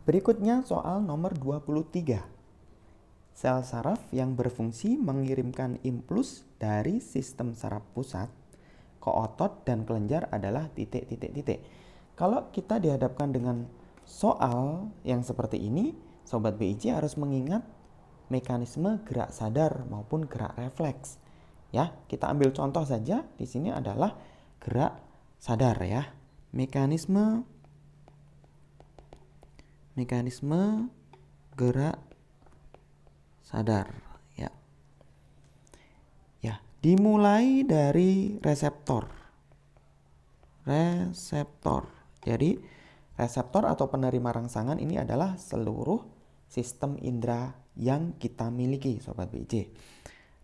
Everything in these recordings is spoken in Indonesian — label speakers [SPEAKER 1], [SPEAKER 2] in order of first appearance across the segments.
[SPEAKER 1] Berikutnya soal nomor 23. Sel saraf yang berfungsi mengirimkan impuls dari sistem saraf pusat ke otot dan kelenjar adalah titik. Kalau kita dihadapkan dengan soal yang seperti ini, Sobat BIJ harus mengingat mekanisme gerak sadar maupun gerak refleks. Ya, kita ambil contoh saja. Di sini adalah gerak sadar ya. Mekanisme gerak sadar ya. Ya, dimulai dari reseptor. Jadi reseptor atau penerima rangsangan ini adalah seluruh sistem indera yang kita miliki, Sobat BIJ.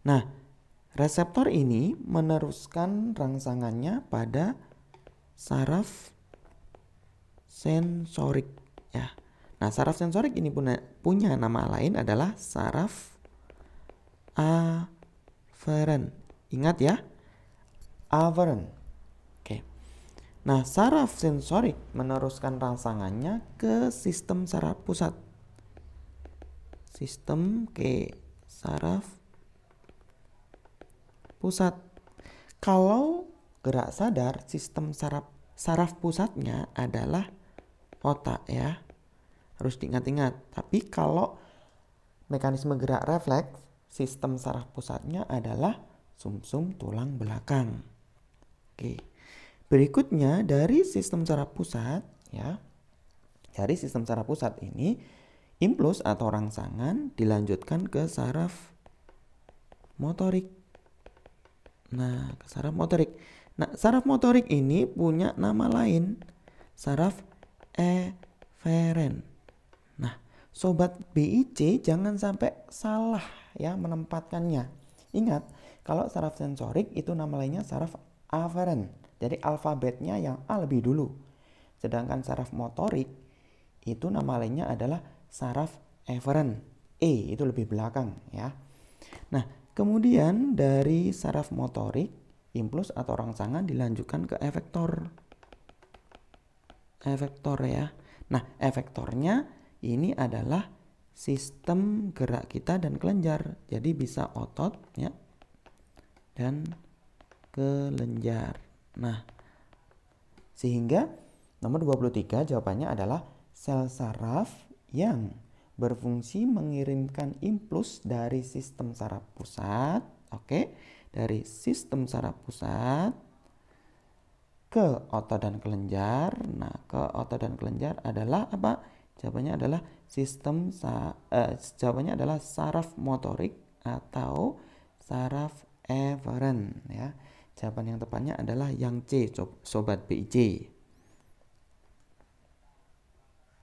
[SPEAKER 1] Nah, reseptor ini meneruskan rangsangannya pada saraf sensorik ya. Nah, saraf sensorik ini punya nama lain adalah saraf aferen. Ingat ya, aferen. Oke. Nah, saraf sensorik meneruskan rangsangannya ke sistem saraf pusat. Saraf pusat. Kalau gerak sadar, sistem saraf pusatnya adalah otak ya. Harus diingat-ingat. Tapi kalau mekanisme gerak refleks, sistem saraf pusatnya adalah sumsum tulang belakang. Oke. Berikutnya dari sistem saraf pusat ya. Dari sistem saraf pusat ini impuls atau rangsangan dilanjutkan ke saraf motorik. Nah, ke saraf motorik. Nah, saraf motorik ini punya nama lain, saraf eferen. Nah, Sobat BIC jangan sampai salah ya menempatkannya. Ingat, kalau saraf sensorik itu nama lainnya saraf aferen. Jadi alfabetnya yang A lebih dulu. Sedangkan saraf motorik itu nama lainnya adalah saraf eferen. E itu lebih belakang ya. Nah, kemudian dari saraf motorik, impuls atau rangsangan dilanjutkan ke efektor. Efektor ya. Nah, efektornya ini adalah sistem gerak kita dan kelenjar. Jadi bisa otot ya dan kelenjar. Nah, sehingga nomor 23 jawabannya adalah sel saraf yang berfungsi mengirimkan impuls dari sistem saraf pusat, dari sistem saraf pusat ke otot dan kelenjar. Nah, ke otot dan kelenjar adalah apa? Jawabannya adalah jawabannya adalah saraf motorik atau saraf eferen ya. Jawaban yang tepatnya adalah yang C, Sobat BIC.